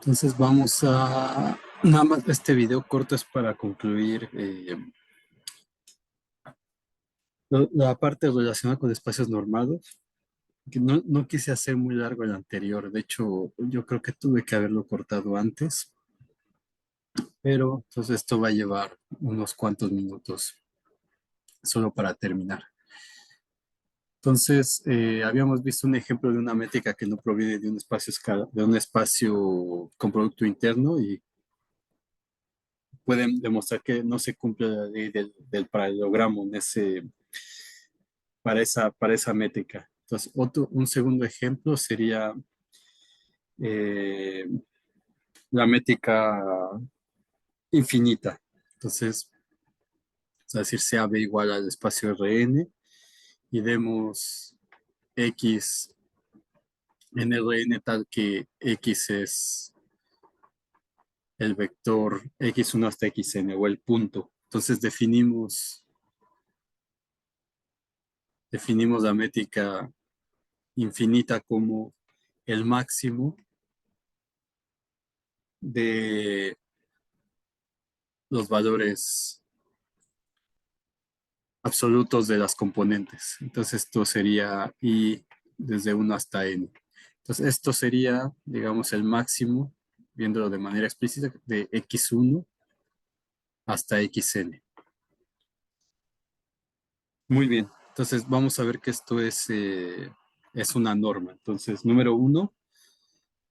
Entonces vamos a, nada más este video corto es para concluir la parte relacionada con espacios normados, que no quise hacer muy largo el anterior, de hecho yo creo que tuve que haberlo cortado antes, pero entonces esto va a llevar unos cuantos minutos solo para terminar. Entonces, habíamos visto un ejemplo de una métrica que no proviene de un espacio de un espacio con producto interno y pueden demostrar que no se cumple la ley del paralelogramo en para esa métrica. Entonces, un segundo ejemplo sería eh, la métrica infinita. Entonces, es decir, sea B igual al espacio Rn y demos X en Rn tal que X es el vector X1 hasta Xn o el punto. Entonces definimos la métrica infinita como el máximo de los valores absolutos de las componentes. Entonces esto sería I desde 1 hasta N. Entonces esto sería, digamos, el máximo, viéndolo de manera explícita, de X1 hasta Xn. Muy bien, entonces vamos a ver que esto es una norma. Entonces, número uno,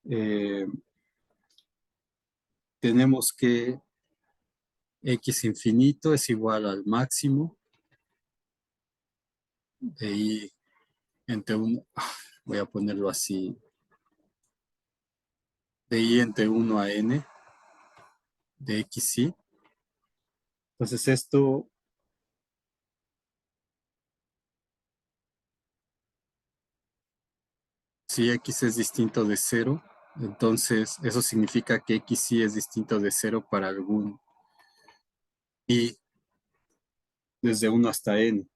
eh, tenemos que X infinito es igual al máximo de I entre 1, voy a ponerlo así, de I entre 1 a N de XY. Entonces esto, si X es distinto de cero, entonces eso significa que XY es distinto de cero para algún Y desde 1 hasta N.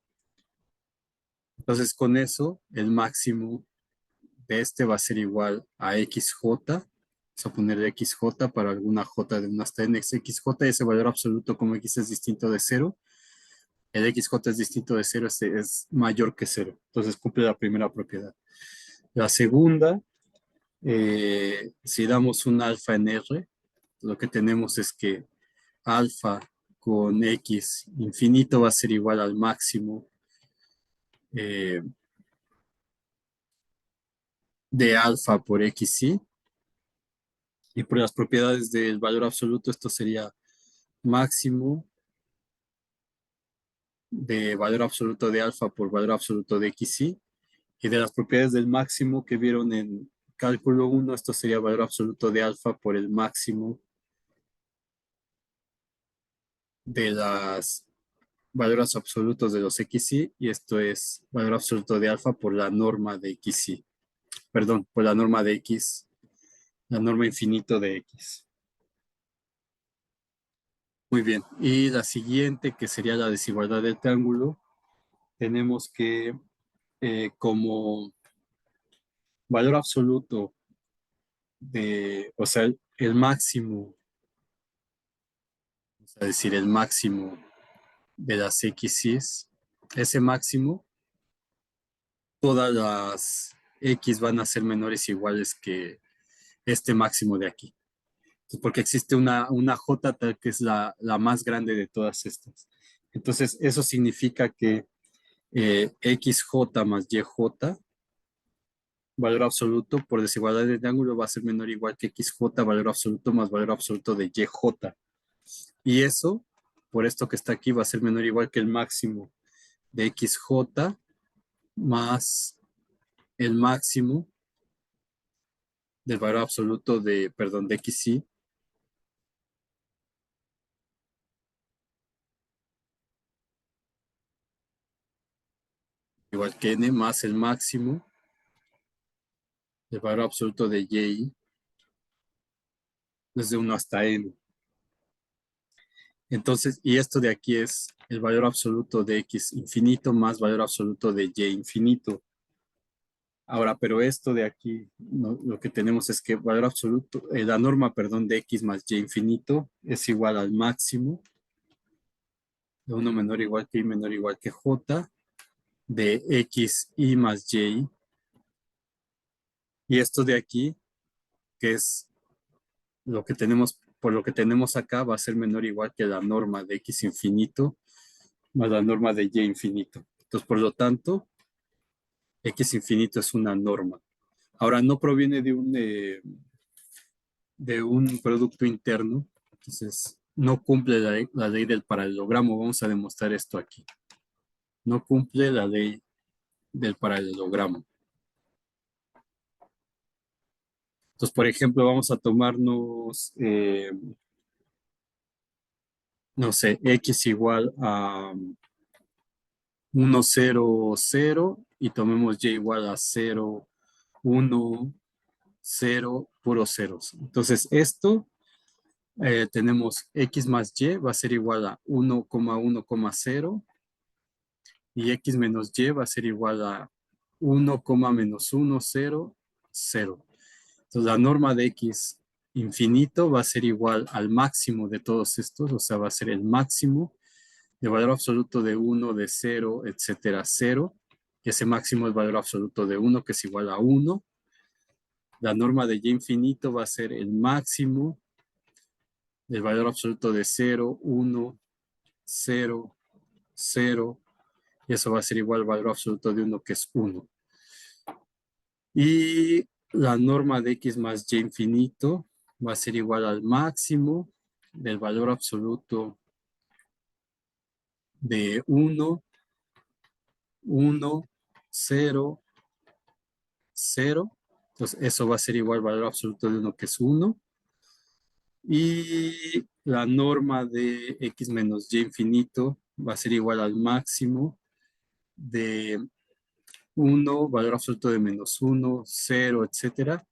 Entonces con eso, el máximo de este va a ser igual a XJ. Vamos a poner XJ para alguna J de 1 hasta N. XJ, ese valor absoluto como X es distinto de cero. El XJ es distinto de cero, es mayor que cero. Entonces cumple la primera propiedad. La segunda, si damos un alfa en R, lo que tenemos es que alfa con X infinito va a ser igual al máximo eh, de alfa por XY. Y por las propiedades del valor absoluto, esto sería máximo de valor absoluto de alfa por valor absoluto de XY. Y de las propiedades del máximo que vieron en cálculo uno, esto sería valor absoluto de alfa por el máximo de los valores absolutos de los XY. Y esto es valor absoluto de alfa por la norma de XY. Perdón, por la norma de X, la norma infinito de X. Muy bien. Y la siguiente, que sería la desigualdad del triángulo, tenemos que como valor absoluto o sea, el máximo, es decir, el máximo de las XYs, ese máximo, todas las X van a ser menores o iguales que este máximo de aquí. Porque existe una J tal que es la más grande de todas estas. Entonces, eso significa que XJ más YJ valor absoluto por desigualdad de ángulo va a ser menor o igual que XJ, valor absoluto más valor absoluto de YJ. Y eso, por esto que está aquí, va a ser menor o igual que el máximo de XJ más el máximo del valor absoluto de, perdón, de XY, igual que N más el máximo del valor absoluto de Y desde 1 hasta N. Entonces, y esto de aquí es el valor absoluto de X infinito más valor absoluto de Y infinito. Ahora, pero esto de aquí, lo que tenemos es que valor absoluto, la norma, perdón, de x más y infinito es igual al máximo de 1 menor o igual que y menor o igual que j de x y más y. Y esto de aquí, que es lo que tenemos, por lo que tenemos acá, va a ser menor o igual que la norma de x infinito más la norma de y infinito. Entonces, por lo tanto, x infinito es una norma. Ahora, no proviene de un producto interno, entonces no cumple la ley del paralelogramo. Vamos a demostrar esto aquí. No cumple la ley del paralelogramo. Entonces, por ejemplo, vamos a tomarnos, no sé, x igual a 1, 0, 0 y tomemos y igual a 0, 1, 0, puros ceros. Entonces, esto tenemos x más y va a ser igual a 1,1,0 y x menos y va a ser igual a 1, menos 1, 0, 0. Entonces la norma de x infinito va a ser igual al máximo de todos estos, o sea, va a ser el máximo de valor absoluto de 1, de 0, etcétera, 0. Y ese máximo es valor absoluto de 1, que es igual a 1. La norma de y infinito va a ser el máximo del valor absoluto de 0, 1, 0, 0. Y eso va a ser igual al valor absoluto de 1, que es 1. Y la norma de x más y infinito va a ser igual al máximo del valor absoluto de 1, 1, 0, 0. Entonces eso va a ser igual al valor absoluto de 1, que es 1. Y la norma de x menos y infinito va a ser igual al máximo de 1, valor absoluto de menos 1, 0, etcétera,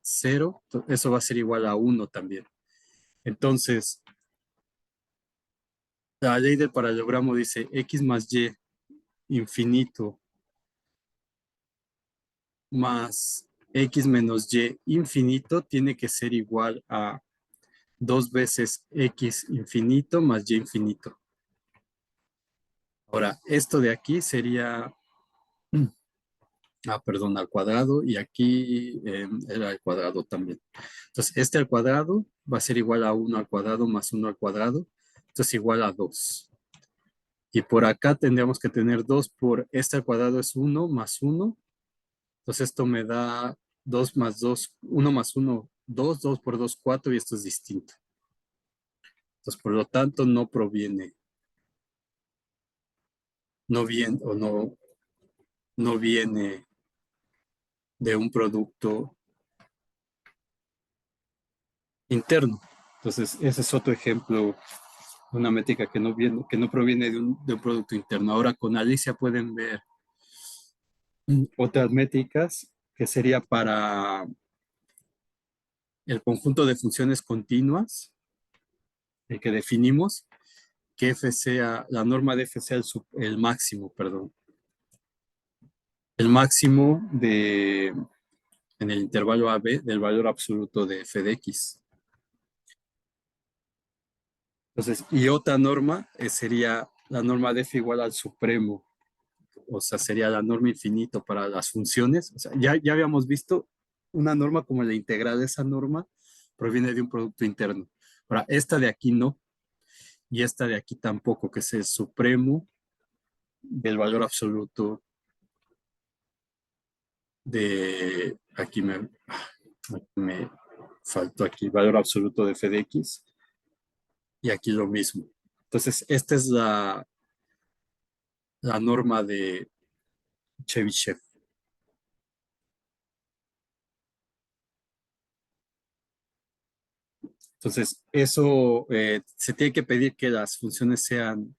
0. Eso va a ser igual a 1 también. Entonces, la ley del paralelogramo dice x más y infinito más x menos y infinito tiene que ser igual a 2 veces x infinito más y infinito. Ahora, esto de aquí sería, perdón, al cuadrado y aquí era al cuadrado también. Entonces, este al cuadrado va a ser igual a 1 al cuadrado más 1 al cuadrado. Entonces, igual a 2. Y por acá tendríamos que tener 2 por este al cuadrado es 1 más 1. Entonces esto me da 2 más 2, 1 más 1, 2, 2 por 2, 4 y esto es distinto. Entonces, por lo tanto, no proviene, no viene o no viene de un producto interno. Entonces, ese es otro ejemplo de una métrica que no proviene de un producto interno. Ahora con Alicia pueden ver otras métricas que sería para el conjunto de funciones continuas, el que definimos, que f sea, la norma de f sea el máximo, perdón, el máximo en el intervalo AB del valor absoluto de f de x. Entonces, y otra norma sería la norma de f igual al supremo, o sea, sería la norma infinito para las funciones. O sea, ya habíamos visto una norma como la integral de esa norma proviene de un producto interno. Ahora, esta de aquí no, y esta de aquí tampoco, que es el supremo del valor absoluto de, aquí me faltó aquí, valor absoluto de f de x, y aquí lo mismo. Entonces, esta es la norma de Chebyshev. Entonces, eso se tiene que pedir que las funciones sean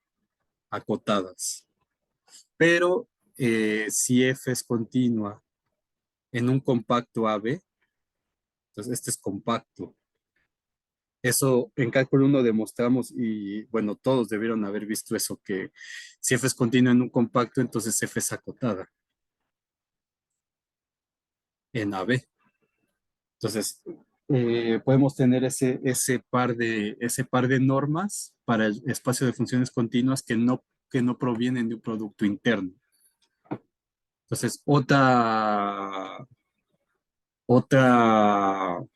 acotadas. Pero si f es continua en un compacto AB, entonces este es compacto. Eso en cálculo 1 demostramos y bueno, todos debieron haber visto eso, que si f es continua en un compacto, entonces f es acotada. en AB. Entonces, podemos tener ese par de normas para el espacio de funciones continuas que no provienen de un producto interno. Entonces, otra, otro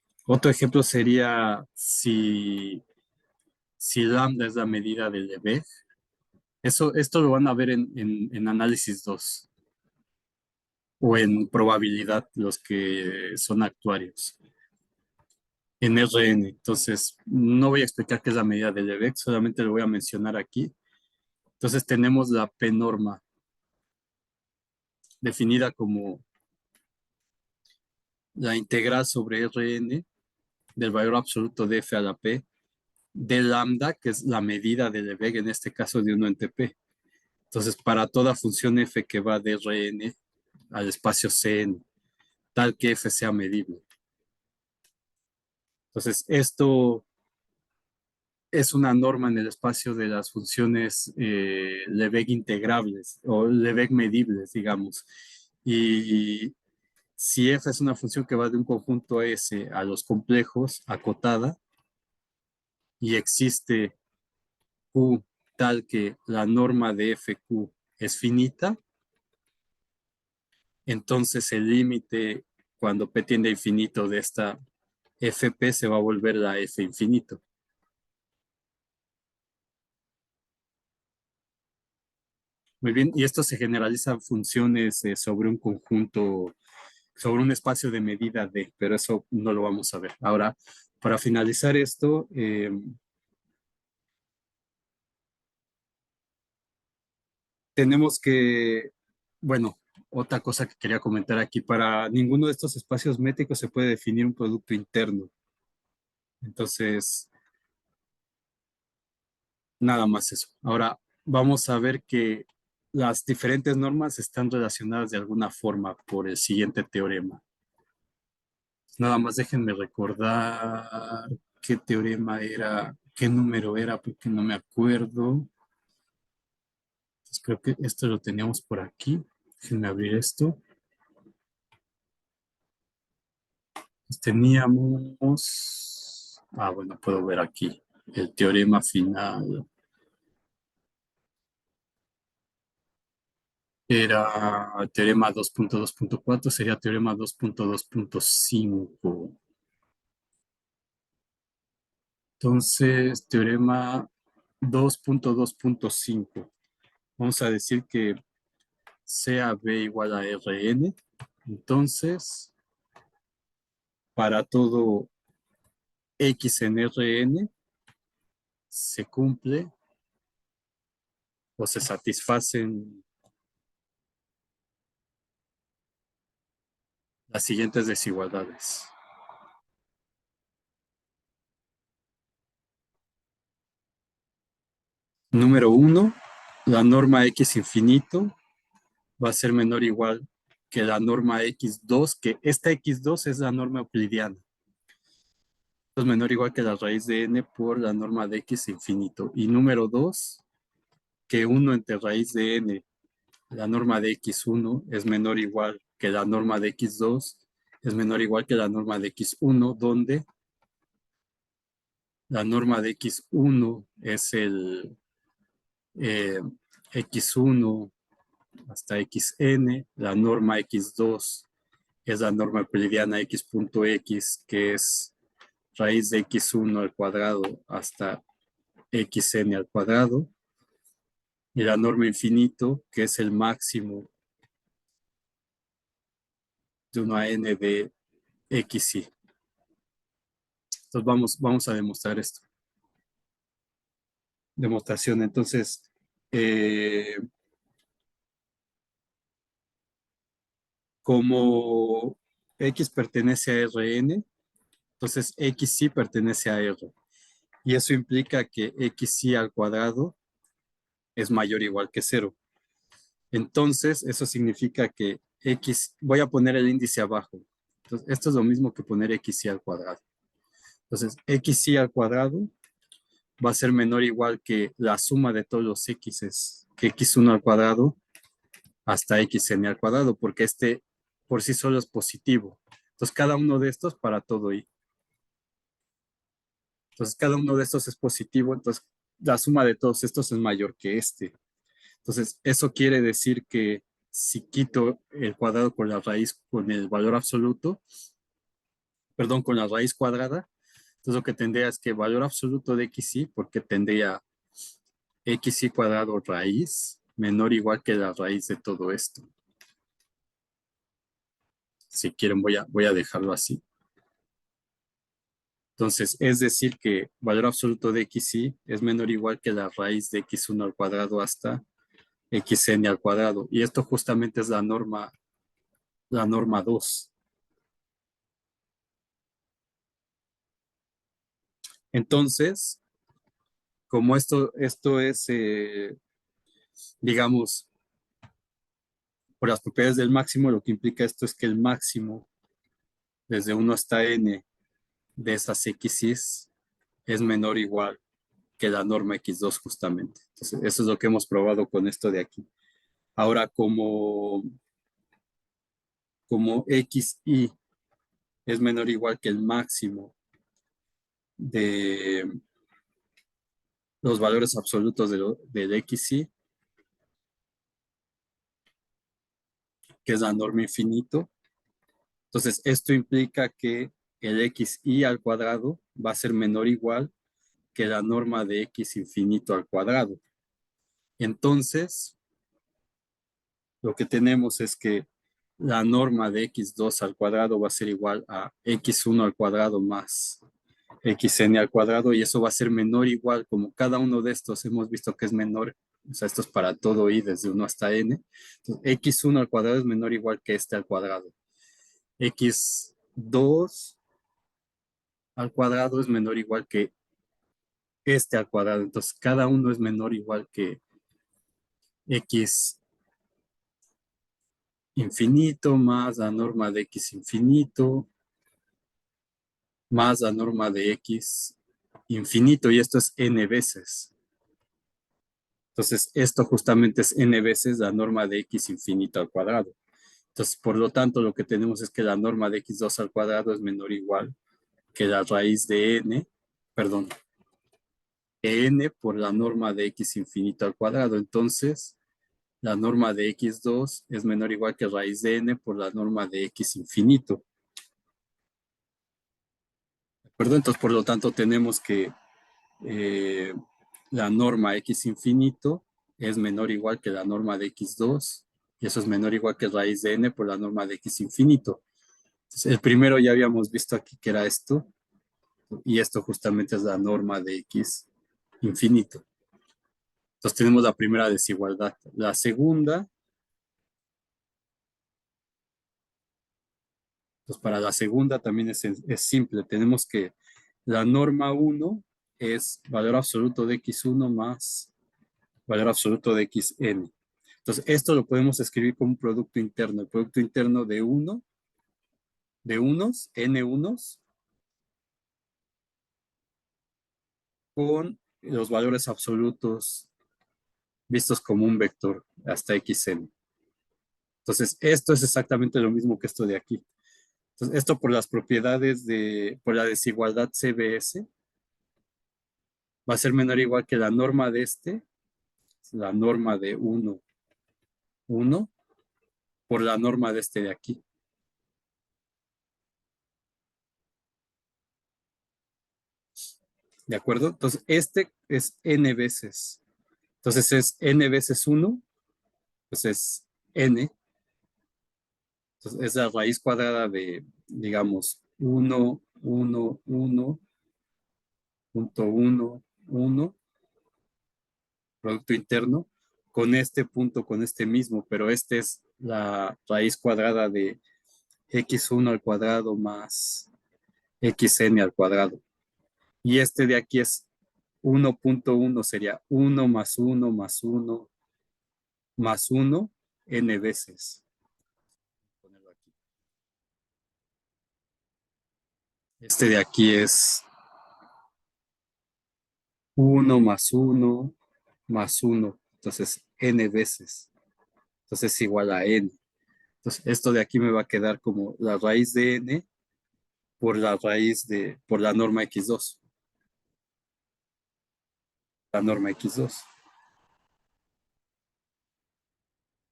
ejemplo sería si lambda es la medida del Lebesgue. Esto lo van a ver en análisis 2 o en probabilidad, los que son actuarios, en RN. Entonces, no voy a explicar qué es la medida del Lebesgue, solamente lo voy a mencionar aquí. Entonces, tenemos la P norma definida como la integral sobre Rn del valor absoluto de f a la p de lambda, que es la medida de Lebesgue, en este caso de 1 entre p. Entonces, para toda función f que va de Rn al espacio Cn, tal que f sea medible. Entonces, esto es una norma en el espacio de las funciones Lebesgue integrables o Lebesgue medibles, digamos. Y si f es una función que va de un conjunto S a los complejos acotada y existe Q tal que la norma de FQ es finita, entonces el límite cuando P tiende a infinito de esta FP se va a volver la F infinito. Muy bien, y esto se generaliza a funciones sobre un conjunto, sobre un espacio de medida D, pero eso no lo vamos a ver. Ahora, para finalizar esto, tenemos que, bueno, otra cosa que quería comentar aquí, para ninguno de estos espacios métricos se puede definir un producto interno. Entonces, nada más eso. Ahora, vamos a ver que las diferentes normas están relacionadas de alguna forma por el siguiente teorema. Nada más déjenme recordar qué teorema era, qué número era, porque no me acuerdo. Entonces, creo que esto lo teníamos por aquí. Déjenme abrir esto. Teníamos, bueno, puedo ver aquí el teorema final. Era teorema 2.2.4, sería teorema 2.2.5. Entonces, teorema 2.2.5. Vamos a decir que sea B igual a Rn. Entonces, para todo X en Rn, se cumple o se satisfacen las siguientes desigualdades. Número 1, la norma X infinito va a ser menor o igual que la norma X2, que esta X2 es la norma euclidiana. Es menor o igual que la raíz de n por la norma de X infinito. Y número 2, que 1 entre raíz de n, la norma de X1 es menor o igual que la norma de X2, es menor o igual que la norma de X1, donde la norma de X1 es el eh, X1 hasta Xn, la norma X2 es la norma euclidiana x.x, que es raíz de x1 al cuadrado hasta xn al cuadrado, y la norma infinito, que es el máximo de 1 a n de xy. Entonces vamos a demostrar esto. Demostración, entonces, como x pertenece a Rn, entonces xy pertenece a R. Y eso implica que xy al cuadrado es mayor o igual que 0. Entonces, eso significa que x, voy a poner el índice abajo. Entonces, esto es lo mismo que poner xy al cuadrado. Entonces, xy al cuadrado va a ser menor o igual que la suma de todos los x's, que x1 al cuadrado hasta xn al cuadrado, porque este por sí solo es positivo. Entonces, cada uno de estos para todo i. Entonces, cada uno de estos es positivo, entonces la suma de todos estos es mayor que este. Entonces, eso quiere decir que si quito el cuadrado con la raíz, con el valor absoluto, perdón, con la raíz cuadrada, entonces lo que tendría es que el valor absoluto de xy, porque tendría xy cuadrado raíz menor o igual que la raíz de todo esto. Si quieren, voy a dejarlo así. Entonces, es decir que valor absoluto de xy es menor o igual que la raíz de x1 al cuadrado hasta xn al cuadrado. Y esto justamente es la norma 2. Entonces, como esto es, digamos, por las propiedades del máximo, lo que implica esto es que el máximo desde 1 hasta n de esas x's es menor o igual que la norma x2 justamente. Entonces, eso es lo que hemos probado con esto de aquí. Ahora, como xy es menor o igual que el máximo de los valores absolutos del xy, que es la norma infinito. Entonces, esto implica que el xy al cuadrado va a ser menor o igual que la norma de x infinito al cuadrado. Entonces, lo que tenemos es que la norma de x2 al cuadrado va a ser igual a x1 al cuadrado más xn al cuadrado, y eso va a ser menor o igual, como cada uno de estos hemos visto que es menor, o sea, esto es para todo i desde 1 hasta n. Entonces, x1 al cuadrado es menor o igual que este al cuadrado. X2 al cuadrado es menor o igual que este al cuadrado. Entonces, cada uno es menor o igual que x infinito más la norma de x infinito más la norma de x infinito, y esto es n veces. Entonces, esto justamente es n veces la norma de x infinito al cuadrado. Entonces, por lo tanto, lo que tenemos es que la norma de x2 al cuadrado es menor o igual que la raíz de n, perdón, n por la norma de x infinito al cuadrado. Entonces, la norma de x2 es menor o igual que raíz de n por la norma de x infinito. ¿De acuerdo? Entonces, por lo tanto, tenemos que eh, la norma x infinito es menor o igual que la norma de x2, y eso es menor o igual que raíz de n por la norma de x infinito. Entonces, el primero ya habíamos visto aquí que era esto, y esto justamente es la norma de x infinito. Entonces tenemos la primera desigualdad. La segunda, pues para la segunda también es simple. Tenemos que la norma 1 es valor absoluto de x1 más valor absoluto de xn. Entonces, esto lo podemos escribir como un producto interno. El producto interno de unos, n unos, con los valores absolutos vistos como un vector hasta xn. Entonces, esto es exactamente lo mismo que esto de aquí. Entonces, esto por las propiedades por la desigualdad CBS, va a ser menor o igual que la norma de la norma de 1, 1, por la norma de este de aquí. ¿De acuerdo? Entonces, este es n veces. Entonces, es n veces 1, pues es n. Entonces, es la raíz cuadrada de, digamos, 1, 1, 1, punto 1, 1, producto interno, con este punto, con este mismo, pero este es la raíz cuadrada de x1 al cuadrado más xn al cuadrado. Y este de aquí es 1.1, sería 1 más 1 más 1 más 1 n veces. Ponerlo aquí. Este de aquí es 1 más 1 más 1. Entonces, n veces. Entonces, es igual a n. Entonces, esto de aquí me va a quedar como la raíz de n por la norma x2, la norma x2.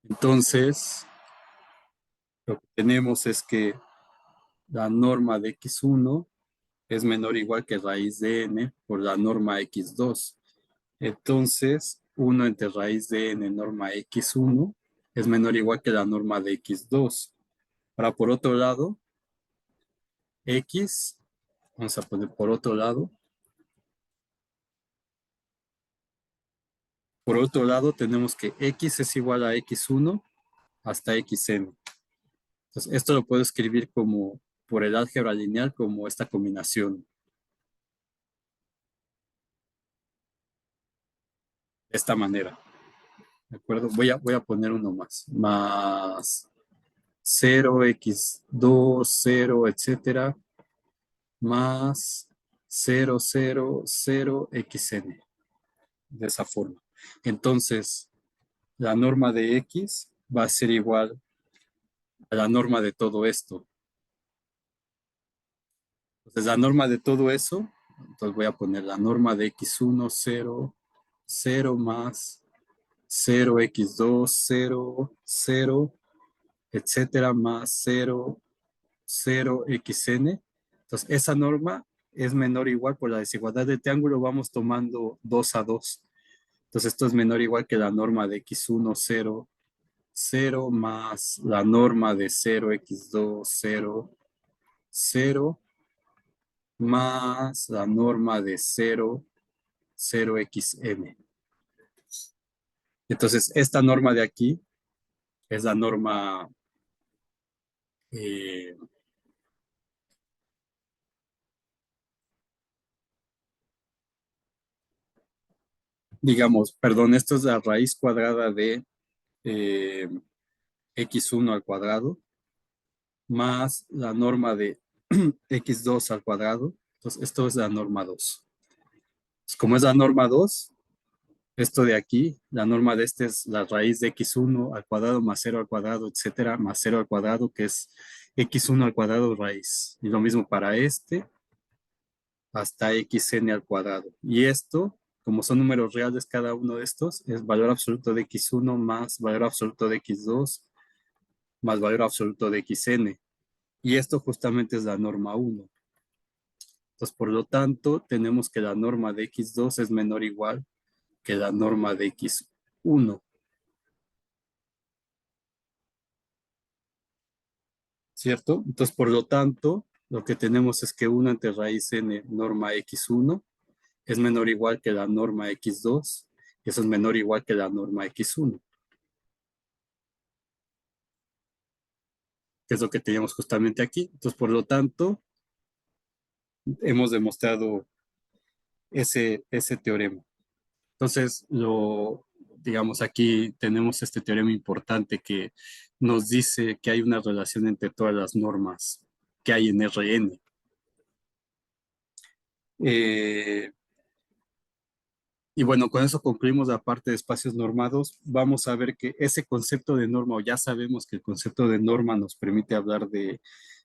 Entonces, lo que tenemos es que la norma de x1 es menor o igual que raíz de n por la norma x2. Entonces, 1 entre raíz de n norma x1 es menor o igual que la norma de x2. Ahora, por otro lado, x, vamos a poner por otro lado tenemos que x es igual a x1 hasta xn. Entonces, esto lo puedo escribir como por el álgebra lineal como esta combinación. De esta manera. ¿De acuerdo? Voy a poner uno más. Más 0, x2, 0, etcétera. Más 0, 0, 0, xn. De esa forma. Entonces, la norma de x va a ser igual a la norma de todo esto. Entonces, la norma de todo eso, entonces voy a poner la norma de x1, 0, 0 más 0x2, 0, 0, etcétera, más 0, 0xn. Entonces, esa norma es menor o igual por la desigualdad de triángulo, vamos tomando 2 a 2. Entonces, esto es menor o igual que la norma de x1, 0, 0 más la norma de 0x2, 0, 0 más la norma de 0, 0xn. Entonces, esta norma de aquí es la norma, eh, digamos, perdón, esto es la raíz cuadrada de eh, x1 al cuadrado más la norma de x2 al cuadrado. Entonces, esto es la norma 2. Entonces, como es la norma 2, esto de aquí, la norma de este es la raíz de x1 al cuadrado más 0 al cuadrado, etcétera, más 0 al cuadrado, que es x1 al cuadrado raíz. Y lo mismo para este, hasta xn al cuadrado. Y esto, como son números reales cada uno de estos, es valor absoluto de x1 más valor absoluto de x2 más valor absoluto de xn. Y esto justamente es la norma 1. Entonces, por lo tanto, tenemos que la norma de x2 es menor o igual que la norma de x1, ¿cierto? Entonces, por lo tanto, lo que tenemos es que 1 entre raíz n norma x1 es menor o igual que la norma x2, y eso es menor o igual que la norma x1, que es lo que teníamos justamente aquí. Entonces, por lo tanto, hemos demostrado ese teorema. Entonces, digamos, aquí tenemos este teorema importante que nos dice que hay una relación entre todas las normas que hay en Rn. Eh, y bueno, con eso concluimos la parte de espacios normados. Vamos a ver que ese concepto de norma, o ya sabemos que el concepto de norma nos permite hablar de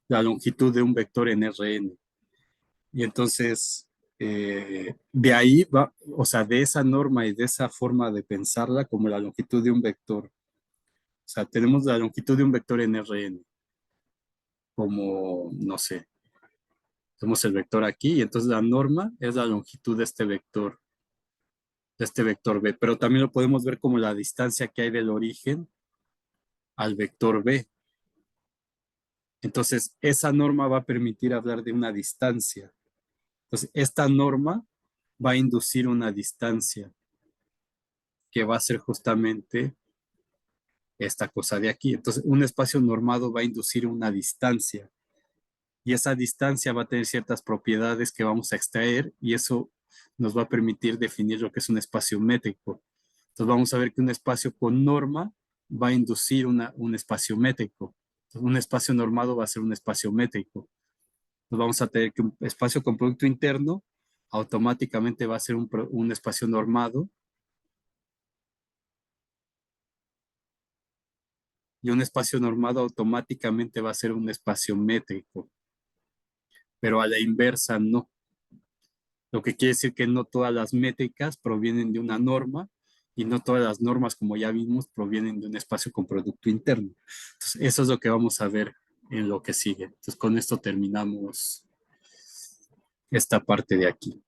la longitud de un vector en Rn. Y entonces, de ahí va, o sea, de esa norma y de esa forma de pensarla como la longitud de un vector. O sea, tenemos la longitud de un vector en Rn, como, no sé, tenemos el vector aquí, y entonces la norma es la longitud de este vector B, pero también lo podemos ver como la distancia que hay del origen al vector B. Entonces, esa norma va a permitir hablar de una distancia. Entonces, esta norma va a inducir una distancia que va a ser justamente esta cosa de aquí. Entonces, un espacio normado va a inducir una distancia y esa distancia va a tener ciertas propiedades que vamos a extraer y eso nos va a permitir definir lo que es un espacio métrico. Entonces, vamos a ver que un espacio con norma va a inducir un espacio métrico. Entonces, un espacio normado va a ser un espacio métrico. Entonces, vamos a tener que un espacio con producto interno automáticamente va a ser un espacio normado y un espacio normado automáticamente va a ser un espacio métrico. pero a la inversa no. Lo que quiere decir que no todas las métricas provienen de una norma y no todas las normas, como ya vimos, provienen de un espacio con producto interno. Entonces, eso es lo que vamos a ver en lo que sigue. Entonces, con esto terminamos esta parte de aquí.